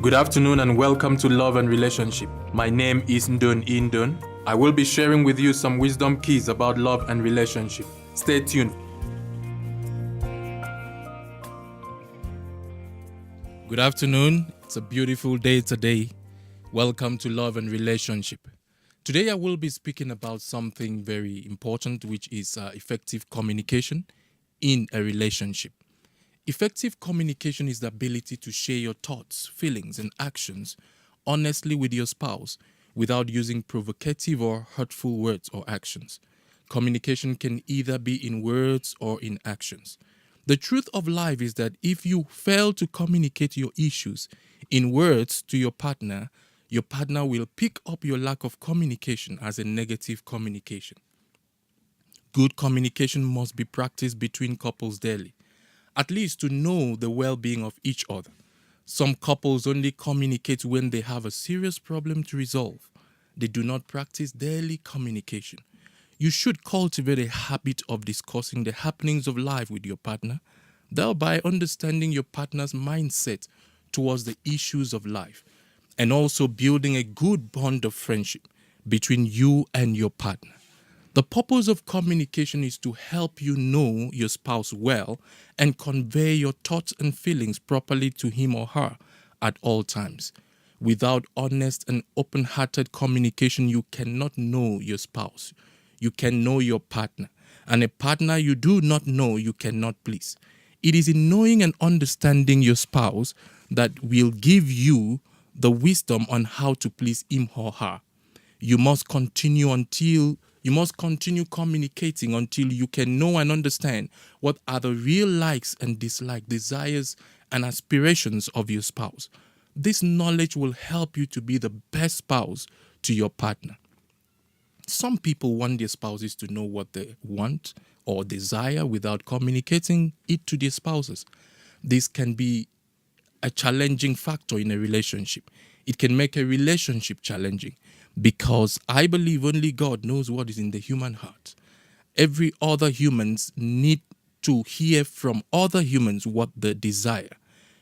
Good afternoon and welcome to Love and Relationship. My name is Ndun Indun. I will be sharing with you some wisdom keys about love and relationship. Stay tuned. Good afternoon. It's a beautiful day today. Welcome to Love and Relationship. Today I will be speaking about something very important, which is effective communication in a relationship. Effective communication is the ability to share your thoughts, feelings, and actions honestly with your spouse without using provocative or hurtful words or actions. Communication can either be in words or in actions. The truth of life is that if you fail to communicate your issues in words to your partner will pick up your lack of communication as a negative communication. Good communication must be practiced between couples daily, at least to know the well-being of each other. Some couples only communicate when they have a serious problem to resolve. They do not practice daily communication. You should cultivate a habit of discussing the happenings of life with your partner, thereby understanding your partner's mindset towards the issues of life, and also building a good bond of friendship between you and your partner. The purpose of communication is to help you know your spouse well and convey your thoughts and feelings properly to him or her at all times. Without honest and open-hearted communication, you cannot know your spouse. You can know your partner. And a partner you do not know, you cannot please. It is in knowing and understanding your spouse that will give you the wisdom on how to please him or her. You must continue communicating until you can know and understand what are the real likes and dislikes, desires and aspirations of your spouse. This knowledge will help you to be the best spouse to your partner. Some people want their spouses to know what they want or desire without communicating it to their spouses. This can be a challenging factor in a relationship. It can make a relationship challenging because I believe only God knows what is in the human heart. Every other humans need to hear from other humans what they desire.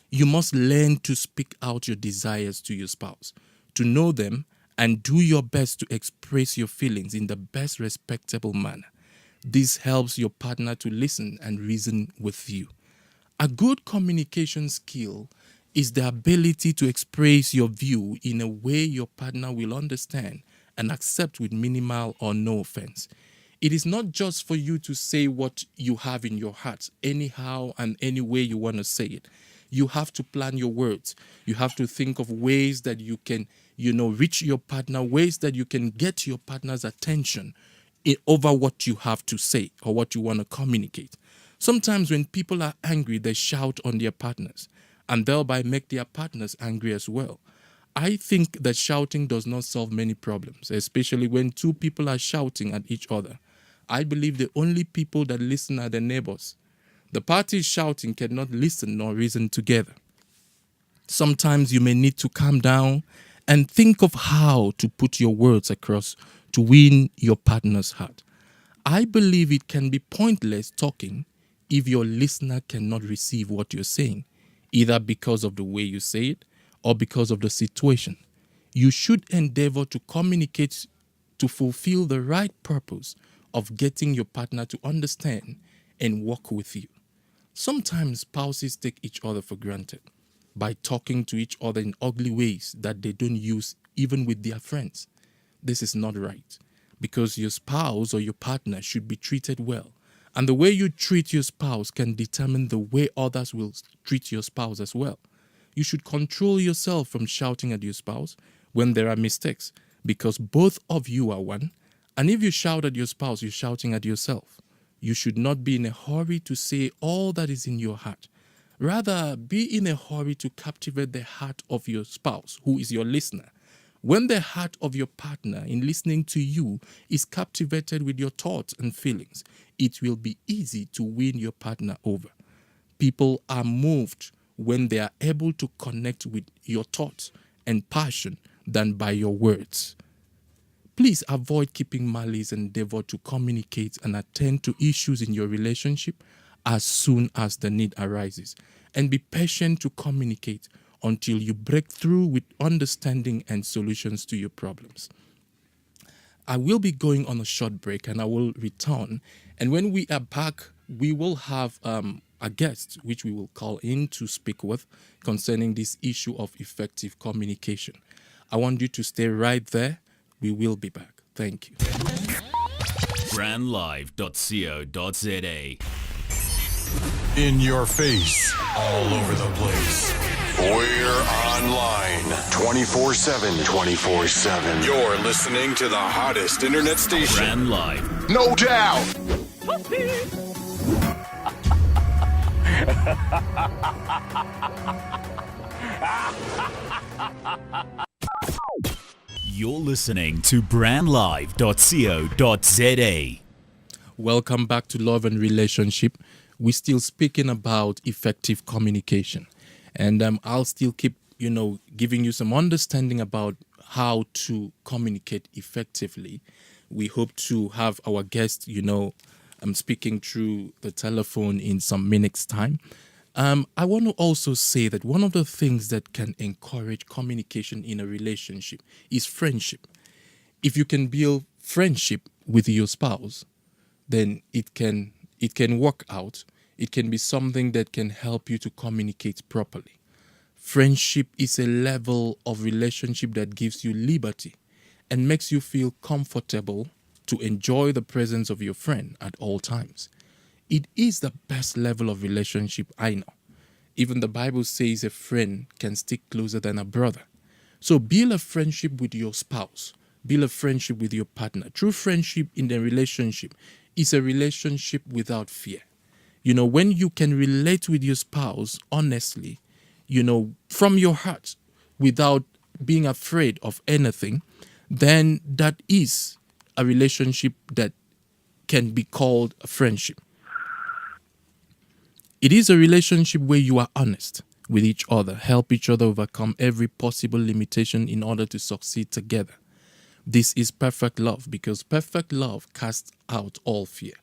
You must learn to speak out your desires to your spouse, to know them and do your best to express your feelings in the best respectable manner. This helps your partner to listen and reason with you. A good communication skill is the ability to express your view in a way your partner will understand and accept with minimal or no offense. It is not just for you to say what you have in your heart, anyhow and any way you want to say it. You have to plan your words. You have to think of ways that you can, reach your partner, ways that you can get your partner's attention over what you have to say or what you want to communicate. Sometimes when people are angry, they shout on their partners and thereby make their partners angry as well. I think that shouting does not solve many problems, especially when two people are shouting at each other. I believe the only people that listen are the neighbors. The parties shouting cannot listen nor reason together. Sometimes you may need to calm down and think of how to put your words across to win your partner's heart. I believe it can be pointless talking if your listener cannot receive what you're saying, either because of the way you say it or because of the situation. You should endeavor to communicate to fulfill the right purpose of getting your partner to understand and work with you. Sometimes spouses take each other for granted by talking to each other in ugly ways that they don't use even with their friends. This is not right because your spouse or your partner should be treated well. And the way you treat your spouse can determine the way others will treat your spouse as well. You should control yourself from shouting at your spouse when there are mistakes because both of you are one. And if you shout at your spouse, you're shouting at yourself. You should not be in a hurry to say all that is in your heart. Rather, be in a hurry to captivate the heart of your spouse, who is your listener. When the heart of your partner in listening to you is captivated with your thoughts and feelings, it will be easy to win your partner over. People are moved when they are able to connect with your thoughts and passion than by your words. Please avoid keeping malice and endeavor to communicate and attend to issues in your relationship as soon as the need arises. And be patient to communicate until you break through with understanding and solutions to your problems. I will be going on a short break and I will return. And when we are back, we will have a guest which we will call in to speak with concerning this issue of effective communication. I want you to stay right there. We will be back. Thank you. brandlive.co.za. In your face, all over the place. We're online 24/7. 24/7. You're listening to the hottest internet station. Brand Live. No doubt. You're listening to brandlive.co.za. Welcome back to Love and Relationship. We're still speaking about effective communication. And I'll still keep, giving you some understanding about how to communicate effectively. We hope to have our guest, speaking through the telephone in some minutes' time. I want to also say that one of the things that can encourage communication in a relationship is friendship. If you can build friendship with your spouse, then it can work out. It can be something that can help you to communicate properly. Friendship is a level of relationship that gives you liberty and makes you feel comfortable to enjoy the presence of your friend at all times. It is the best level of relationship I know. Even the Bible says a friend can stick closer than a brother. So build a friendship with your spouse. Build a friendship with your partner. True friendship in the relationship is a relationship without fear. When you can relate with your spouse honestly, from your heart, without being afraid of anything, then that is a relationship that can be called a friendship. It is a relationship where you are honest with each other, help each other overcome every possible limitation in order to succeed together. This is perfect love, because perfect love casts out all fear.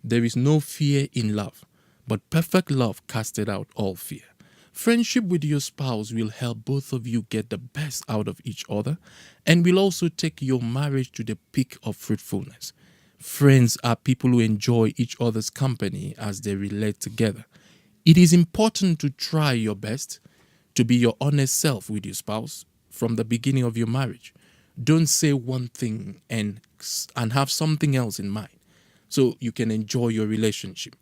There is no fear in love, but perfect love casted out all fear. Friendship with your spouse will help both of you get the best out of each other and will also take your marriage to the peak of fruitfulness. Friends are people who enjoy each other's company as they relate together. It is important to try your best to be your honest self with your spouse from the beginning of your marriage. Don't say one thing and have something else in mind so you can enjoy your relationship.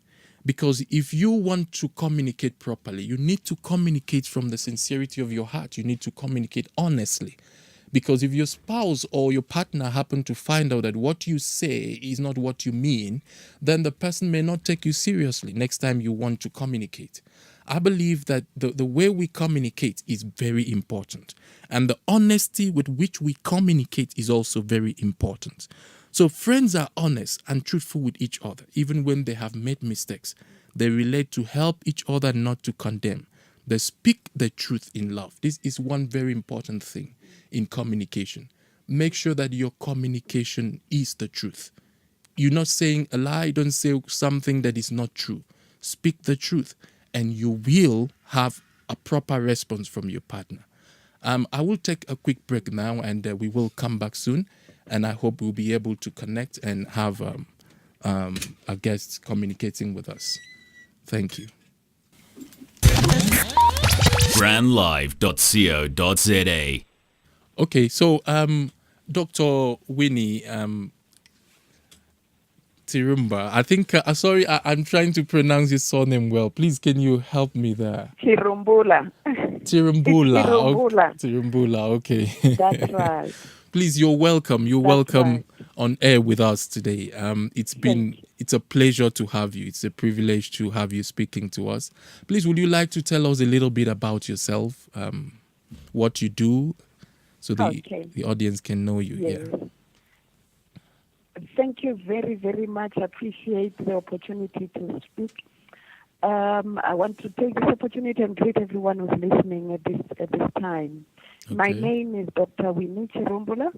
Because if you want to communicate properly, you need to communicate from the sincerity of your heart. You need to communicate honestly. Because if your spouse or your partner happen to find out that what you say is not what you mean, then the person may not take you seriously next time you want to communicate. I believe that the way we communicate is very important. And the honesty with which we communicate is also very important. So friends are honest and truthful with each other, even when they have made mistakes. They relate to help each other, not to condemn. They speak the truth in love. This is one very important thing in communication. Make sure that your communication is the truth. You're not saying a lie. Don't say something that is not true. Speak the truth, and you will have a proper response from your partner. I will take a quick break now, and we will come back soon. And I hope we'll be able to connect and have a guest communicating with us. Thank you. brandlive.co.za. Okay, so Dr. Winnie Tirumba, I think, sorry, I'm trying to pronounce your surname well. Please, can you help me there? Tirumbula. Tirumbula. Tirumbula. Okay. Tirumbula, okay. That's right. Please, you're welcome. You're That's welcome right. on air with us today. It's a pleasure to have you. It's a privilege to have you speaking to us. Please, would you like to tell us a little bit about yourself, what you do, so the audience can know you? Yes. Yeah. Thank you very, very much. I appreciate the opportunity to speak. I want to take this opportunity and greet everyone who's listening at this time. Okay. My name is Dr. Winnie Chirumbula.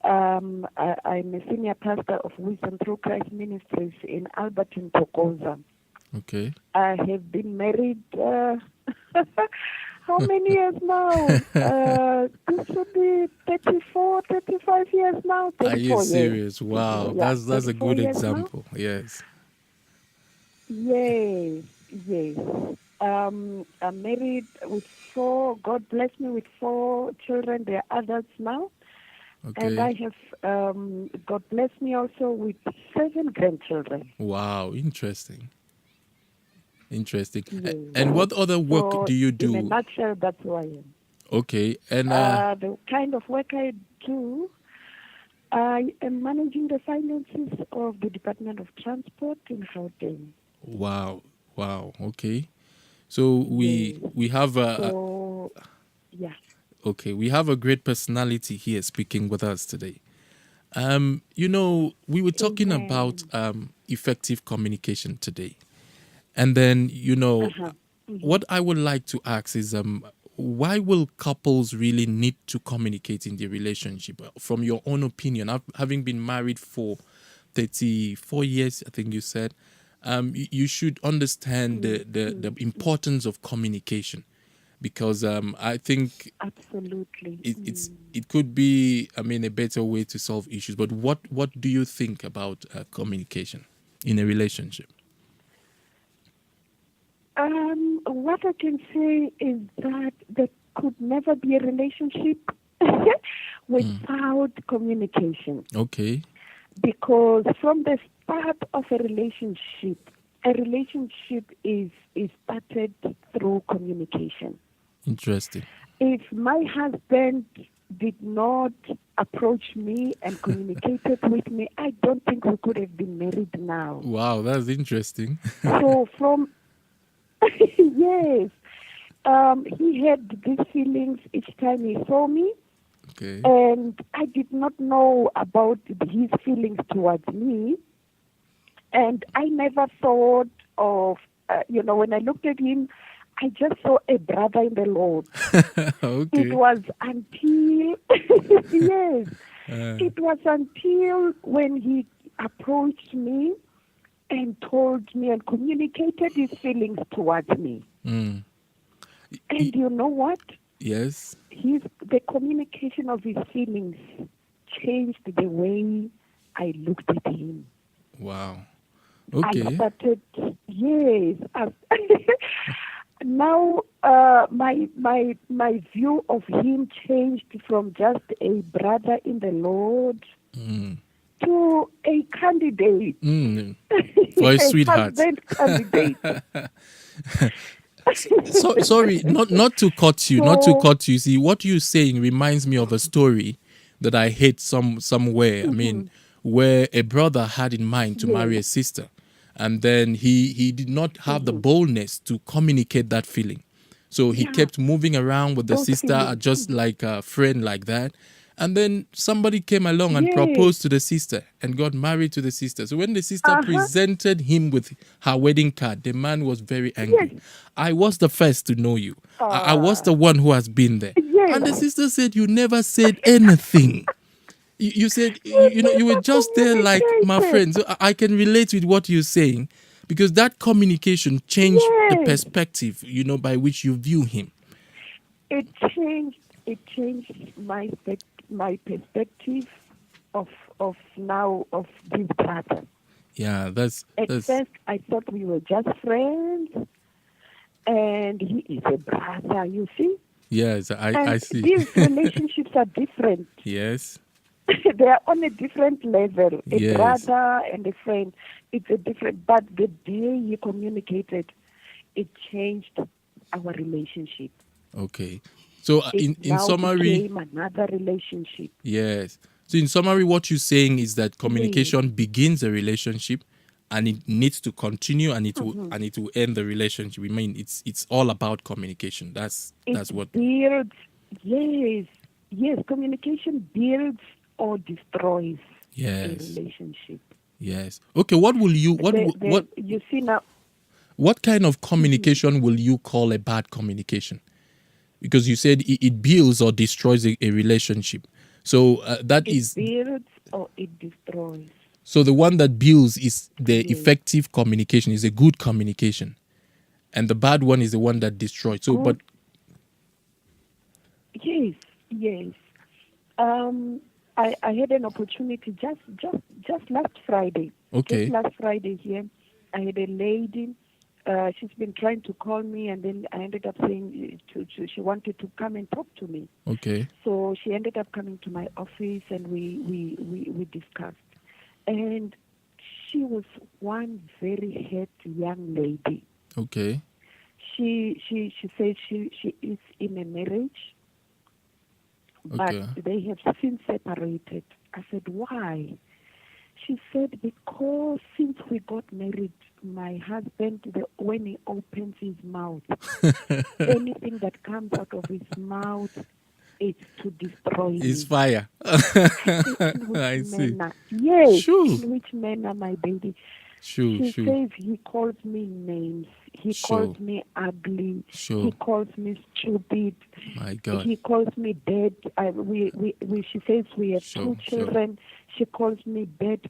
I'm a senior pastor of Wisdom Through Christ Ministries in Alberton, Tokoza. Okay. I have been married How many years now? This should be 34, 35 years now. Are you 34 years. serious? Wow, Yeah, that's a 34 good years now. example. Yes. Yes, yes. I'm married with 4. God bless me with 4 children. They're adults now. And I Okay. have, God bless me also with 7 grandchildren. Wow, interesting. Interesting. Yes. And what other work So, do you in a do? nutshell, that's who I am. Okay. And The kind of work I do, I am managing the finances of the Department of Transport in Gauteng. wow, wow. Okay. So Yes. we have So, yeah. okay, we have a great personality here speaking with us today. We were talking about Amen. effective communication today. And then, Uh-huh. what I would like to ask is why will couples really need to communicate in their relationship? From your own opinion, having been married for 34 years, I think you said, you should understand the importance of communication, because I think Absolutely. it could be, I mean, a better way to solve issues. But what do you think about communication in a relationship? What I can say is that there could never be a relationship without communication. Okay. Because from the start of a relationship is started through communication. Interesting. If my husband did not approach me and communicated with me, I don't think we could have been married now. Wow, that's interesting. So from yes, he had these feelings each time he saw me, Okay. and I did not know about his feelings towards me, and I never thought of, when I looked at him, I just saw a brother in the Lord. Okay. It was until, yes, it was until when he approached me and told me and communicated his feelings towards me. Mm. And you know what? Yes. The communication of his feelings changed the way I looked at him. Wow. I Okay. started, yes. Now, my view of him changed from just a brother in the Lord Mm. to a candidate. Mm. For a sweetheart. husband candidate. So sorry, not to cut you, See, what you're saying reminds me of a story that I heard somewhere. I mean, where a brother had in mind to marry a sister, and then he did not have the boldness to communicate that feeling. So he kept moving around with the Those sister feelings. just like a friend like that. And then somebody came along and Yes. proposed to the sister and got married to the sister. So when the sister Uh-huh. presented him with her wedding card, the man was very angry. Yes. I was the first to know you. I was the one who has been there. Yes. And the sister said, you never said anything. You said, you were just there like my friend. So I can relate with what you're saying, because that communication changed the Yes. perspective, by which you view him. It changed my perspective of this brother. Yeah, that's At first, I thought we were just friends, and he is a brother. You see, yes, and I see. these relationships are different. Yes. They are on a different level. A Yes. brother and a friend, it's a different. But the day you communicated, it changed our relationship. Okay. So It in now summary, became another relationship. yes. So in summary, what you're saying is that communication begins a relationship, and it needs to continue, and it will end the relationship. I mean, it's all about communication. That's what. Builds, yes. Communication builds or destroys a Yes. relationship. Yes. Okay. What will you what You see now? what kind of communication will you call a bad communication? Because you said it builds or destroys a relationship. So that It is builds or it destroys. so the one that builds is the effective communication, is a good communication, and the bad one is the one that destroys. So, Good. Yes, yes. I had an opportunity just last Friday. Okay. Just last Friday here, I had a lady. She's been trying to call me, and then I ended up saying she wanted to come and talk to me. Okay. So she ended up coming to my office, and we discussed. And she was one very hurt young lady. Okay. She says she is in a marriage, but Okay. they have since separated. I said, why? She said, because since we got married, my husband, when he opens his mouth, anything that comes out of his mouth is to destroy It's me. fire. In which I see. manner? Yes. Sure. In which manner, my baby? Sure, She sure. says he calls me names. He Sure. calls me ugly. Sure. He calls me stupid. My God. He calls me dead. She says we have Sure, two sure. children. She calls me bad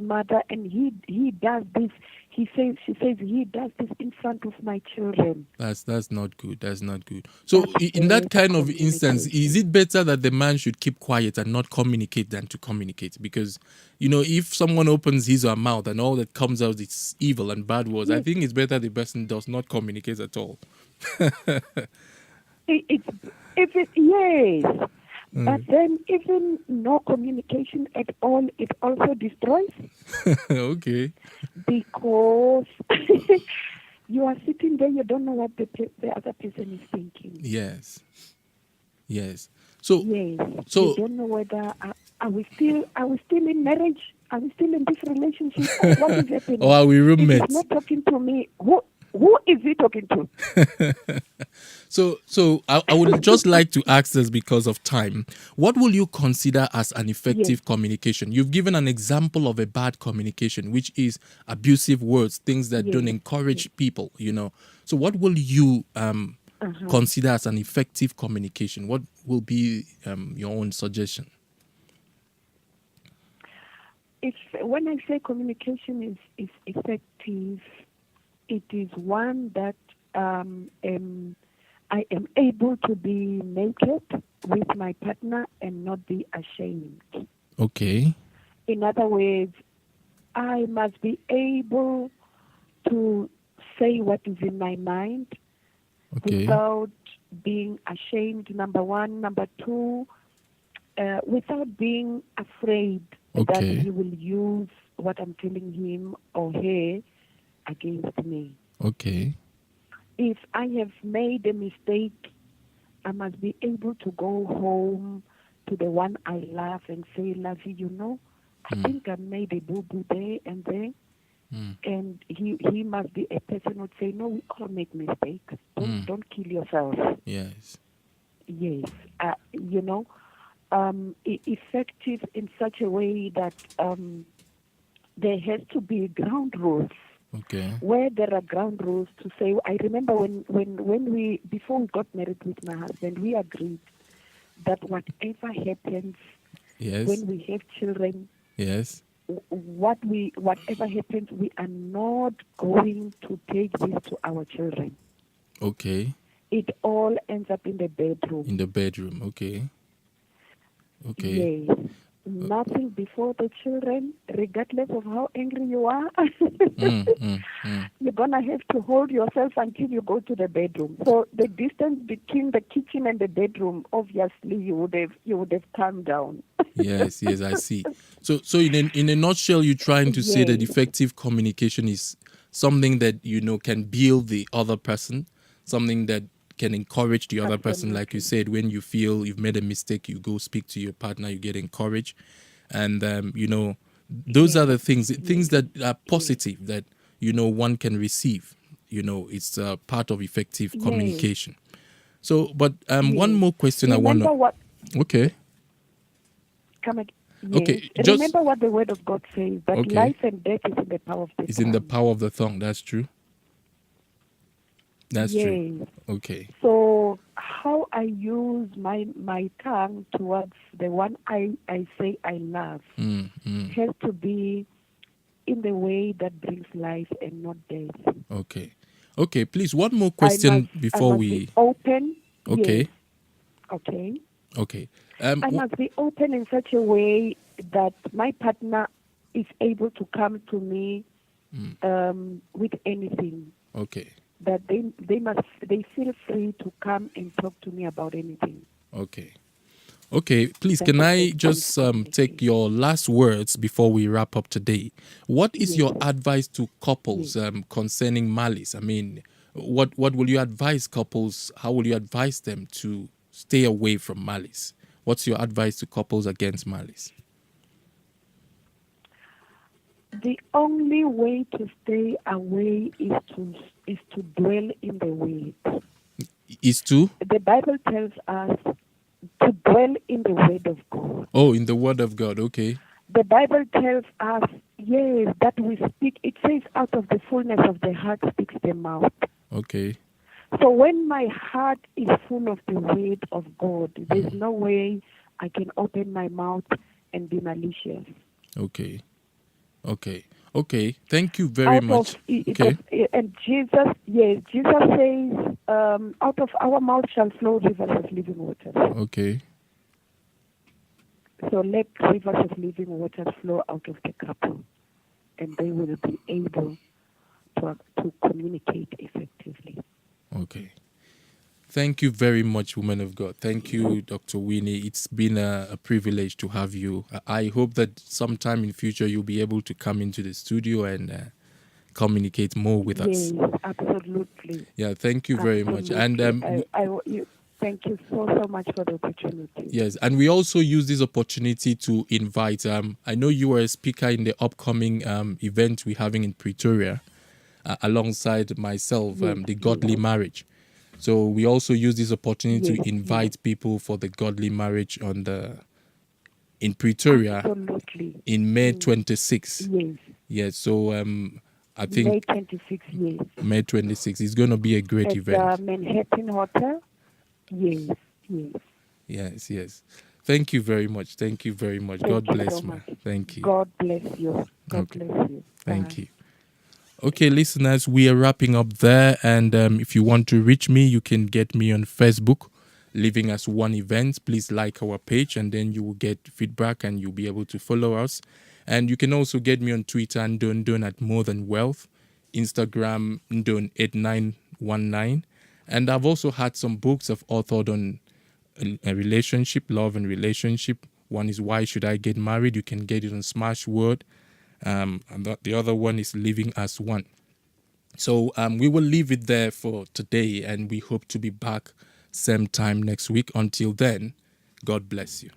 mother, and he does this. She says he does this in front of my children. That's not good. That's not good. So That's in that bad kind of instance, is it better that the man should keep quiet and not communicate than to communicate? Because if someone opens his or her mouth and all that comes out is evil and bad words, I think it's better the person does not communicate at all. Yes. But then even no communication at all, it also destroys, Okay. because you are sitting there, you don't know what the other person is thinking. Yes. Yes. So Yes. So- you don't know whether are we still in marriage? Are we still in this relationship? Or what is happening? Or are we If roommates? he's not talking to me, who is he talking to? So I would just like to ask this because of time. What will you consider as an effective communication? You've given an example of a bad communication, which is abusive words, things that don't encourage people, So what will you consider as an effective communication? What will be your own suggestion? When I say communication is effective, it is one that I am able to be naked with my partner and not be ashamed. Okay. In other words, I must be able to say what is in my mind Okay. without being ashamed, number one. Number two, without being afraid that Okay. he will use what I'm telling him or her against me. Okay. If I have made a mistake, I must be able to go home to the one I love and say, Lovey, I think I made a boo-boo there and there. And he must be a person who would say, no, we all make mistakes. Don't kill yourself. Yes. Yes. Effective in such a way that there has to be ground rules. Okay. Where there are ground rules to say, I remember when before we got married with my husband, we agreed that whatever happens Yes. when we have children, Yes. whatever happens, we are not going to take this to our children. Okay. It all ends up in the bedroom. In the bedroom. Okay. Okay. Yes. Nothing before the children, regardless of how angry you are. You're going to have to hold yourself until you go to the bedroom. So the distance between the kitchen and the bedroom, obviously, you would have calmed down. Yes, I see. So in a nutshell, you're trying to say that Yes. effective communication is something that can build the other person, something that can encourage the other person. Like you said, when you feel you've made a mistake, you go speak to your partner, you get encouraged, and those are the things that are positive that one can receive. It's part of effective communication. So, but one more question I want Remember to. what? Okay. Come again. Yes. Okay, Remember what the Word of God says, that Okay. life and death is in the power of the It's in the tongue. power of the tongue. That's true. That's true. Yes. Okay. So how I use my tongue towards the one I say I love has to be in the way that brings life and not death. Okay. Okay. Please, one more question I before must we. be open. Okay. Yes. Okay. Okay. I must be open in such a way that my partner is able to come to me with anything. Okay. That they feel free to come and talk to me about anything. Okay. Okay, please, That's can the I best just thing. take your last words before we wrap up today? What is your advice to couples concerning malice? I mean, what will you advise couples? How will you advise them to stay away from malice? What's your advice to couples against malice? The only way to stay away is to dwell in the Word. Is to? The Bible tells us to dwell in the Word of God. Oh, in the Word of God, okay. The Bible tells us, yes, that we speak. It says, out of the fullness of the heart speaks the mouth. Okay. So when my heart is full of the Word of God, there's no way I can open my mouth and be malicious. Okay. Okay. Okay. Thank you very much. Okay. And Jesus says, out of our mouth shall flow rivers of living water. Okay. So let rivers of living water flow out of the couple, and they will be able to communicate effectively. Okay. Thank you very much, woman of God. Thank you, Dr. Winnie. It's been a privilege to have you. I hope that sometime in future you'll be able to come into the studio and communicate more with us. Yes, absolutely. Yeah, thank you very much. And thank you so much for the opportunity. Yes, and we also use this opportunity to invite. I know you were a speaker in the upcoming event we're having in Pretoria, alongside myself, the Godly Marriage. So we also use this opportunity to invite people for the Godly Marriage in Pretoria. Absolutely. In May 26. Yes. Yes. So I think May 26. Yes. May 26 is going to be a great event. At Manhattan Hotel. Yes. Yes. Yes. Thank you very much. Thank you very much. God bless you. Thank you. God bless you. God bless you. Thank you. Okay, listeners, we are wrapping up there. And if you want to reach me, you can get me on Facebook, Living as One Events. Please like our page, and then you will get feedback and you'll be able to follow us. And you can also get me on Twitter, Ndon at More Than Wealth, Instagram, Ndon8919. And I've also had some books I've authored on a relationship, love and relationship. One is Why Should I Get Married? You can get it on Smashword. And the other one is Living as One. So we will leave it there for today, and we hope to be back same time next week. Until then, God bless you.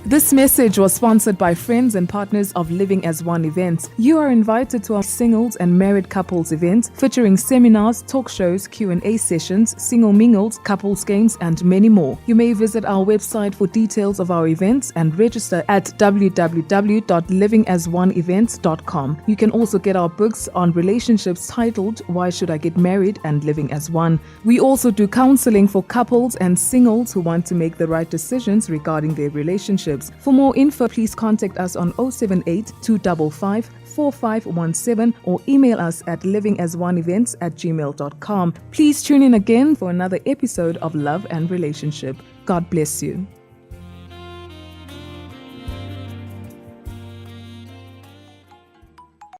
This message was sponsored by friends and partners of Living as One events. You are invited to our singles and married couples event featuring seminars, talk shows, Q&A sessions, single mingles, couples games, and many more. You may visit our website for details of our events and register at www.livingasOneevents.com. You can also get our books on relationships titled Why Should I Get Married and Living as One. We also do counseling for couples and singles who want to make the right decisions regarding their relationships. For more info, please contact us on 078 255 4517 or email us at livingasoneevents@gmail.com. Please tune in again for another episode of Love and Relationship. God bless you.